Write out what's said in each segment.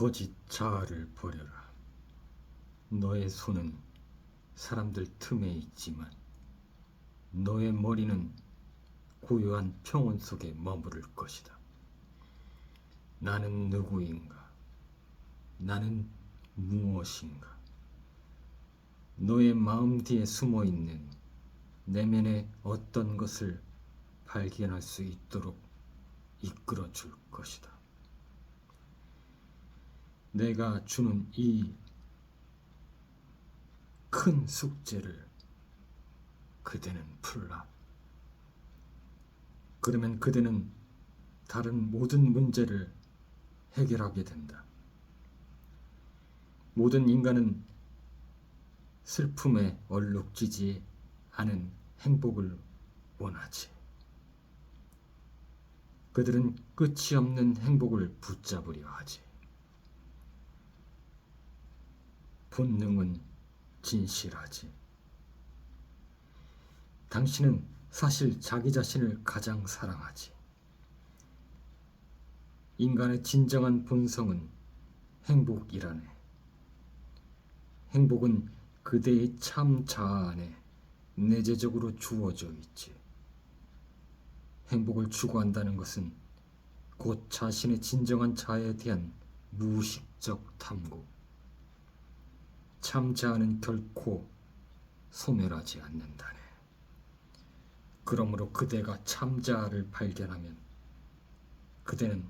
거짓 자아를 버려라. 너의 손은 사람들 틈에 있지만 너의 머리는 고요한 평온 속에 머무를 것이다. 나는 누구인가? 나는 무엇인가? 너의 마음 뒤에 숨어 있는 내면의 어떤 것을 발견할 수 있도록 이끌어 줄 것이다. 내가 주는 이 큰 숙제를 그대는 풀라. 그러면 그대는 다른 모든 문제를 해결하게 된다. 모든 인간은 슬픔에 얼룩지지 않은 행복을 원하지. 그들은 끝이 없는 행복을 붙잡으려 하지. 본능은 진실하지. 당신은 사실 자기 자신을 가장 사랑하지. 인간의 진정한 본성은 행복이라네. 행복은 그대의 참 자아 안에 내재적으로 주어져 있지. 행복을 추구한다는 것은 곧 자신의 진정한 자아에 대한 무의식적 탐구. 참 자아는 결코 소멸하지 않는다네. 그러므로 그대가 참 자아를 발견하면 그대는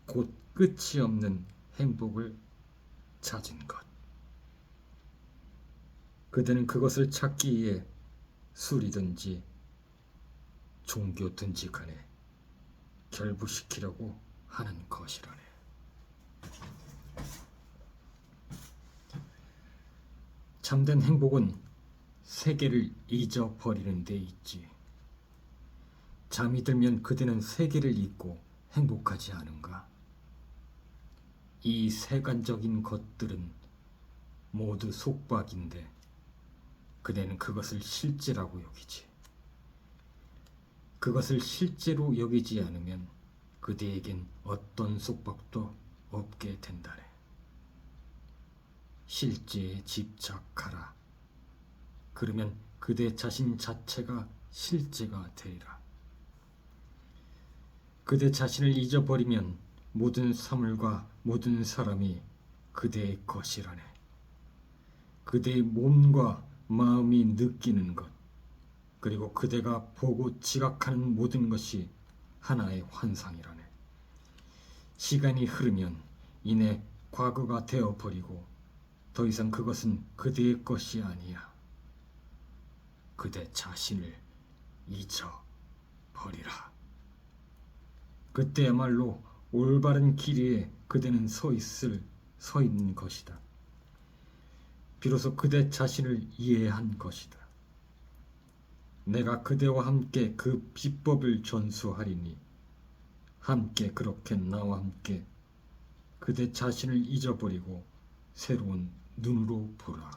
곧 끝이 없는 행복을 찾은 것. 그대는 그것을 찾기 위해 술이든지 종교든지 간에 결부시키려고 하는 것이라네. 참된 행복은 세계를 잊어버리는 데 있지. 잠이 들면 그대는 세계를 잊고 행복하지 않은가? 이 세간적인 것들은 모두 속박인데 그대는 그것을 실제라고 여기지. 그것을 실제로 여기지 않으면 그대에겐 어떤 속박도 없게 된다네. 실제에 집착하라. 그러면 그대 자신 자체가 실제가 되리라. 그대 자신을 잊어버리면 모든 사물과 모든 사람이 그대의 것이라네. 그대의 몸과 마음이 느끼는 것, 그리고 그대가 보고 지각하는 모든 것이 하나의 환상이라네. 시간이 흐르면 이내 과거가 되어버리고 더 이상 그것은 그대의 것이 아니야. 그대 자신을 잊어버리라. 그때야말로 올바른 길 위에 그대는 서 있는 것이다. 비로소 그대 자신을 이해한 것이다. 내가 그대와 함께 그 비법을 전수하리니 함께 그렇게 나와 함께 그대 자신을 잊어버리고 새로운 눈으로 보라.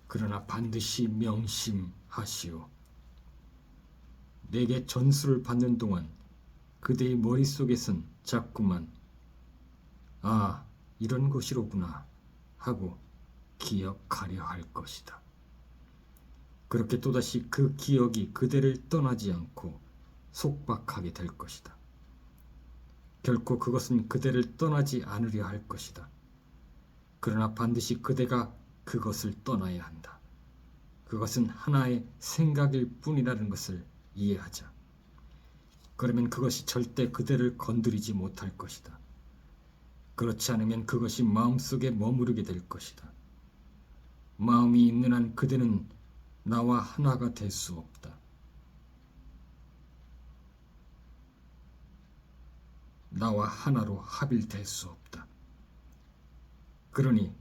그러나 반드시 명심하시오. 내게 전수를 받는 동안 그대의 머릿속에선 자꾸만 아, 이런 것이로구나 하고 기억하려 할 것이다. 그렇게 또다시 그 기억이 그대를 떠나지 않고 속박하게 될 것이다. 결코 그것은 그대를 떠나지 않으려 할 것이다. 그러나 반드시 그대가 그것을 떠나야 한다. 그것은 하나의 생각일 뿐이라는 것을 이해하자. 그러면 그것이 절대 그대를 건드리지 못할 것이다. 그렇지 않으면 그것이 마음속에 머무르게 될 것이다. 마음이 있는 한 그대는 나와 하나가 될 수 없다. 나와 하나로 합일될 수 없다. 그러니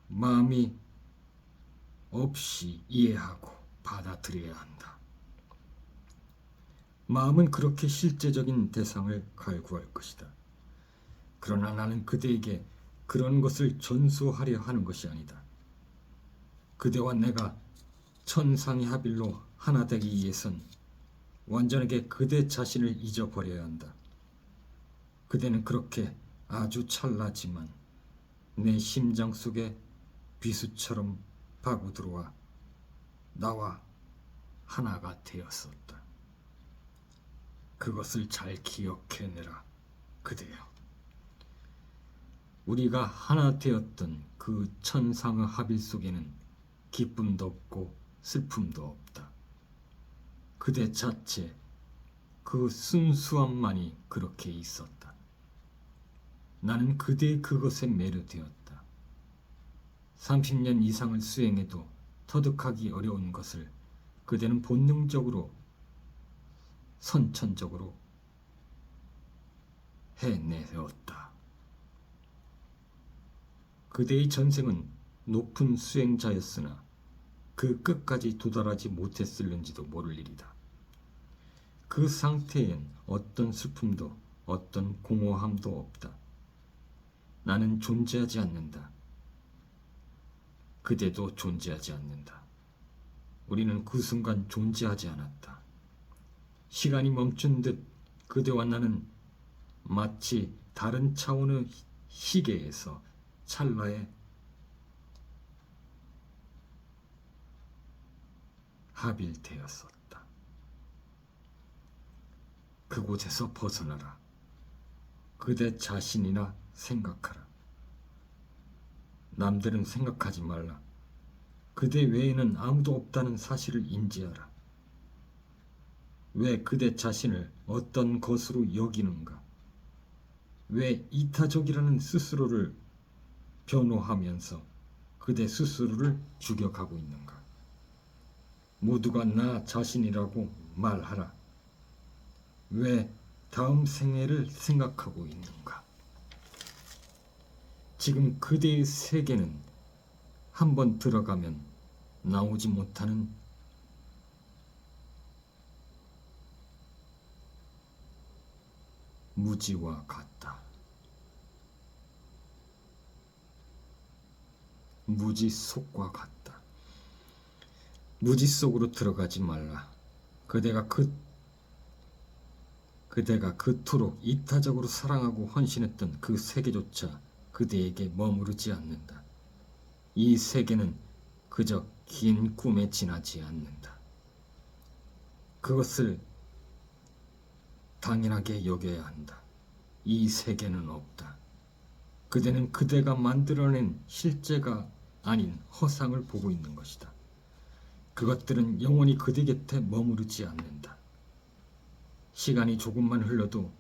마음이 없이 이해하고 받아들여야 한다. 마음은 그렇게 실제적인 대상을 갈구할 것이다. 그러나 나는 그대에게 그런 것을 전수하려 하는 것이 아니다. 그대와 내가 천상의 합일로 하나 되기 위해선 완전하게 그대 자신을 잊어버려야 한다. 그대는 그렇게 아주 찰나지만 내 심장 속에 비수처럼 파고들어와 나와 하나가 되었었다. 그것을 잘 기억해내라, 그대여. 우리가 하나 되었던 그 천상의 합일 속에는 기쁨도 없고 슬픔도 없다. 그대 자체, 그 순수함만이 그렇게 있었다. 나는 그대의 그것에 매료되었다. 30년 이상을 수행해도 터득하기 어려운 것을 그대는 본능적으로, 선천적으로 해내었다. 그대의 전생은 높은 수행자였으나 그 끝까지 도달하지 못했을는지도 모를 일이다. 그 상태엔 어떤 슬픔도 어떤 공허함도 없다. 나는 존재하지 않는다. 그대도 존재하지 않는다. 우리는 그 순간 존재하지 않았다. 시간이 멈춘 듯 그대와 나는 마치 다른 차원의 시계에서 찰나에 합일되었었다. 그곳에서 벗어나라. 그대 자신이나 생각하라. 남들은 생각하지 말라. 그대 외에는 아무도 없다는 사실을 인지하라. 왜 그대 자신을 어떤 것으로 여기는가? 왜 이타적이라는 스스로를 변호하면서 그대 스스로를 죽여가고 있는가? 모두가 나 자신이라고 말하라. 왜 다음 생애를 생각하고 있는가? 지금 그대의 세계는 한번 들어가면 나오지 못하는 무지와 같다. 무지 속과 같다. 무지 속으로 들어가지 말라. 그대가 그토록 이타적으로 사랑하고 헌신했던 그 세계조차 그대에게 머무르지 않는다. 이 세계는 그저 긴 꿈에 지나지 않는다. 그것을 당연하게 여겨야 한다. 이 세계는 없다. 그대는 그대가 만들어낸 실제가 아닌 허상을 보고 있는 것이다. 그것들은 영원히 그대 곁에 머무르지 않는다. 시간이 조금만 흘러도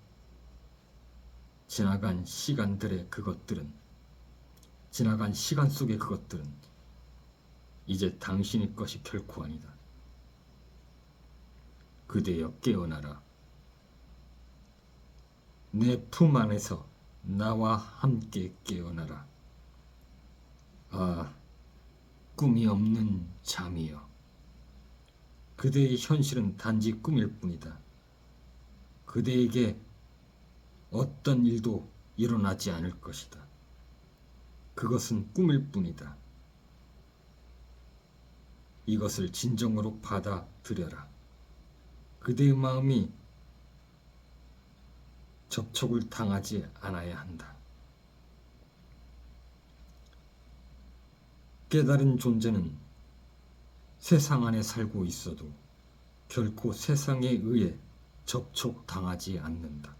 지나간 시간 속의 그것들은 이제 당신의 것이 결코 아니다. 그대여 깨어나라. 내 품 안에서 나와 함께 깨어나라. 아, 꿈이 없는 잠이여. 그대의 현실은 단지 꿈일 뿐이다. 그대에게 어떤 일도 일어나지 않을 것이다. 그것은 꿈일 뿐이다. 이것을 진정으로 받아들여라. 그대의 마음이 접촉을 당하지 않아야 한다. 깨달은 존재는 세상 안에 살고 있어도 결코 세상에 의해 접촉당하지 않는다.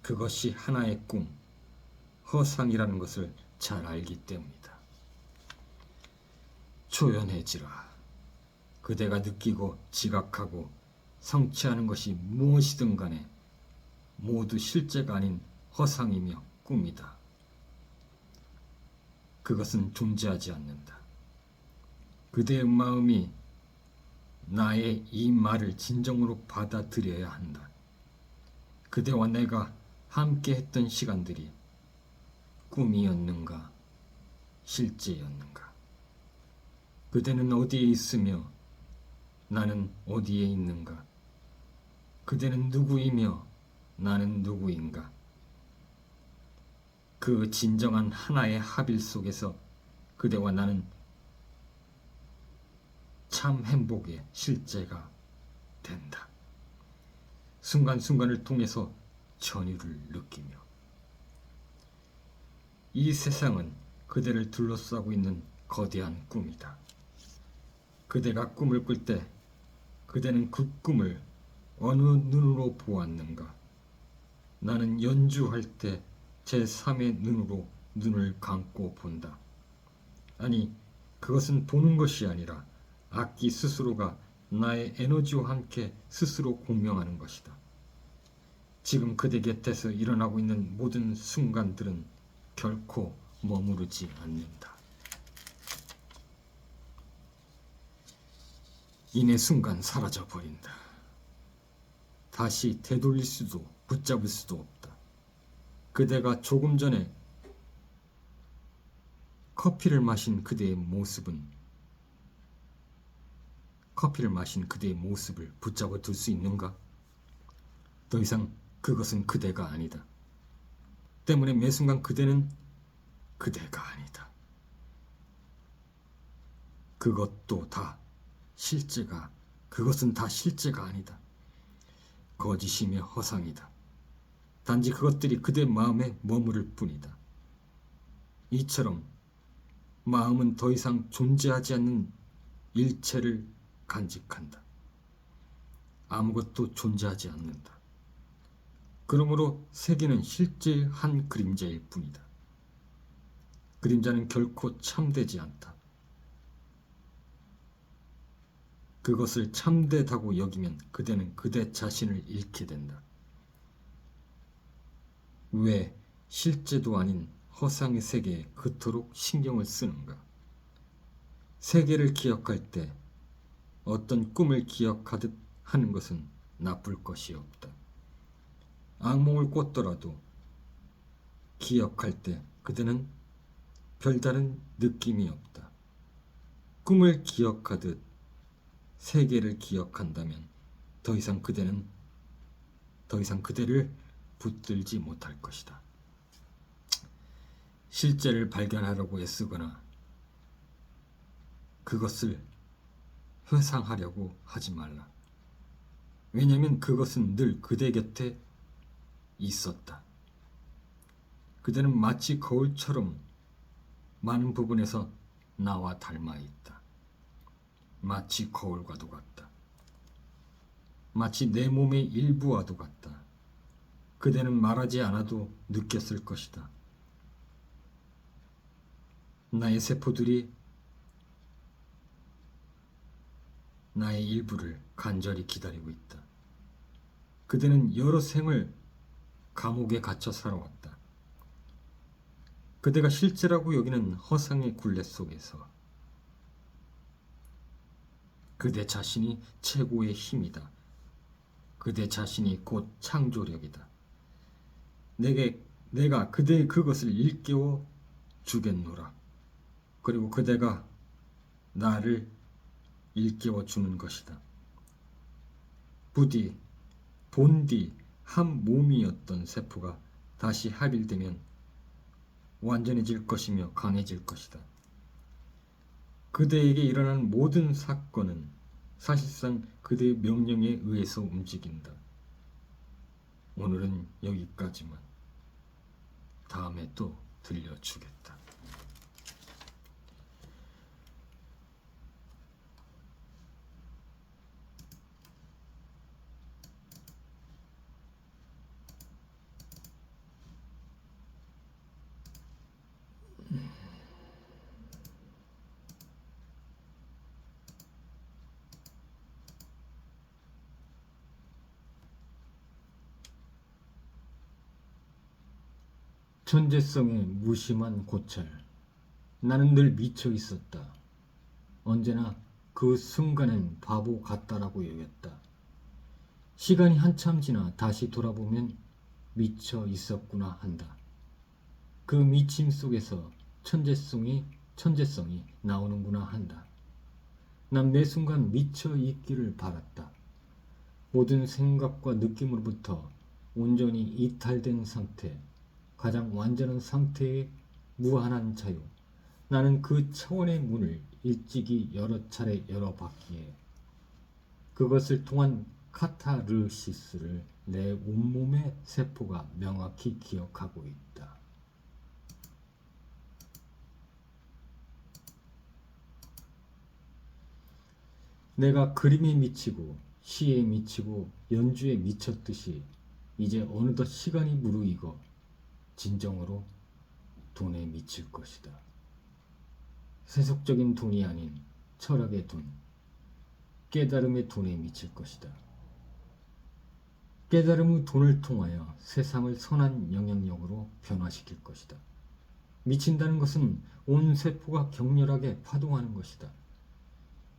그것이 하나의 꿈, 허상이라는 것을 잘 알기 때문이다. 초연해지라. 그대가 느끼고 지각하고 성취하는 것이 무엇이든 간에 모두 실제가 아닌 허상이며 꿈이다. 그것은 존재하지 않는다. 그대의 마음이 나의 이 말을 진정으로 받아들여야 한다. 그대와 내가 함께 했던 시간들이 꿈이었는가, 실제였는가? 그대는 어디에 있으며 나는 어디에 있는가? 그대는 누구이며 나는 누구인가? 그 진정한 하나의 합일 속에서 그대와 나는 참 행복의 실제가 된다. 순간순간을 통해서 전율을 느끼며 이 세상은 그대를 둘러싸고 있는 거대한 꿈이다. 그대가 꿈을 꿀 때 그대는 그 꿈을 어느 눈으로 보았는가? 나는 연주할 때 제3의 눈으로 눈을 감고 본다. 아니, 그것은 보는 것이 아니라 악기 스스로가 나의 에너지와 함께 스스로 공명하는 것이다. 지금 그대 곁에서 일어나고 있는 모든 순간들은 결코 머무르지 않는다. 이내 순간 사라져 버린다. 다시 되돌릴 수도 붙잡을 수도 없다. 그대가 조금 전에 커피를 마신 그대의 모습을 붙잡아 둘 수 있는가? 더 이상 그것은 그대가 아니다. 때문에 매 순간 그대는 그대가 아니다. 그것은 다 실제가 아니다. 거짓이며 허상이다. 단지 그것들이 그대 마음에 머무를 뿐이다. 이처럼 마음은 더 이상 존재하지 않는 일체를 간직한다. 아무것도 존재하지 않는다. 그러므로 세계는 실제의 한 그림자일 뿐이다. 그림자는 결코 참되지 않다. 그것을 참되다고 여기면 그대는 그대 자신을 잃게 된다. 왜 실제도 아닌 허상의 세계에 그토록 신경을 쓰는가? 세계를 기억할 때 어떤 꿈을 기억하듯 하는 것은 나쁠 것이 없다. 악몽을 꿨더라도 기억할 때 그대는 별다른 느낌이 없다. 꿈을 기억하듯 세계를 기억한다면 더 이상 그대를 붙들지 못할 것이다. 실제를 발견하려고 애쓰거나 그것을 회상하려고 하지 말라. 왜냐하면 그것은 늘 그대 곁에 있었다. 그대는 마치 거울처럼 많은 부분에서 나와 닮아 있다. 마치 거울과도 같다. 마치 내 몸의 일부와도 같다. 그대는 말하지 않아도 느꼈을 것이다. 나의 세포들이 나의 일부를 간절히 기다리고 있다. 그대는 여러 생을 감옥에 갇혀 살아왔다. 그대가 실제라고 여기는 허상의 굴레 속에서 그대 자신이 최고의 힘이다. 그대 자신이 곧 창조력이다. 내가 그대의 그것을 일깨워 주겠노라. 그리고 그대가 나를 일깨워 주는 것이다. 부디 본디 한 몸이었던 세포가 다시 합일되면 완전해질 것이며 강해질 것이다. 그대에게 일어난 모든 사건은 사실상 그대의 명령에 의해서 움직인다. 오늘은 여기까지만. 다음에 또 들려주겠다. 천재성의 무심한 고찰. 나는 늘 미쳐 있었다. 언제나 그 순간엔 바보 같다라고 여겼다. 시간이 한참 지나 다시 돌아보면 미쳐 있었구나 한다. 그 미침 속에서 천재성이 나오는구나 한다. 난 매 순간 미쳐 있기를 바랐다. 모든 생각과 느낌으로부터 온전히 이탈된 상태, 가장 완전한 상태의 무한한 자유. 나는 그 차원의 문을 일찍이 여러 차례 열어봤기에 그것을 통한 카타르시스를 내 온몸의 세포가 명확히 기억하고 있다. 내가 그림에 미치고 시에 미치고 연주에 미쳤듯이 이제 어느덧 시간이 무르익어 진정으로 돈에 미칠 것이다. 세속적인 돈이 아닌 철학의 돈, 깨달음의 돈에 미칠 것이다. 깨달음의 돈을 통하여 세상을 선한 영향력으로 변화시킬 것이다. 미친다는 것은 온 세포가 격렬하게 파동하는 것이다.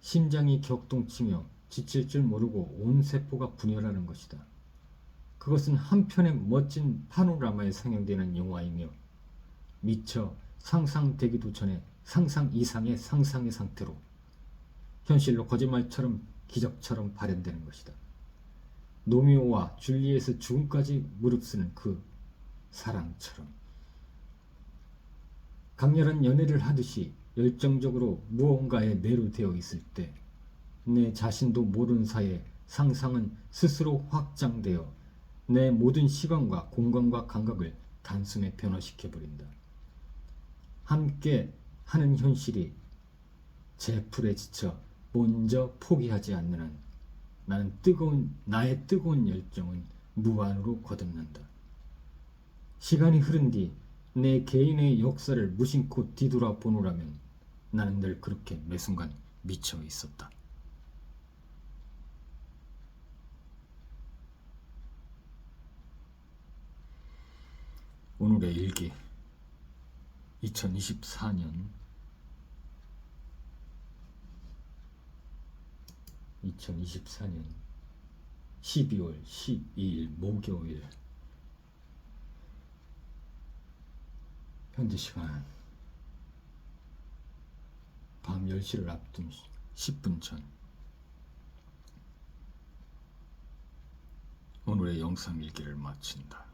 심장이 격동치며 지칠 줄 모르고 온 세포가 분열하는 것이다. 그것은 한편의 멋진 파노라마에 상영되는 영화이며 미처 상상되기도 전에 상상 이상의 상상의 상태로 현실로 거짓말처럼 기적처럼 발현되는 것이다. 로미오와 줄리엣의 죽음까지 무릅쓰는 그 사랑처럼 강렬한 연애를 하듯이 열정적으로 무언가에 매료되어 있을 때 내 자신도 모르는 사이에 상상은 스스로 확장되어 내 모든 시간과 공간과 감각을 단숨에 변화시켜버린다. 함께 하는 현실이 제풀에 지쳐 먼저 포기하지 않는 한 나의 뜨거운 열정은 무한으로 거듭난다. 시간이 흐른 뒤 내 개인의 역사를 무심코 뒤돌아보노라면 나는 늘 그렇게 매 순간 미쳐 있었다. 오늘의 일기 2024년 12월 12일 목요일 현재 시간 밤 10시를 앞둔 10분 전 오늘의 영상 일기를 마친다.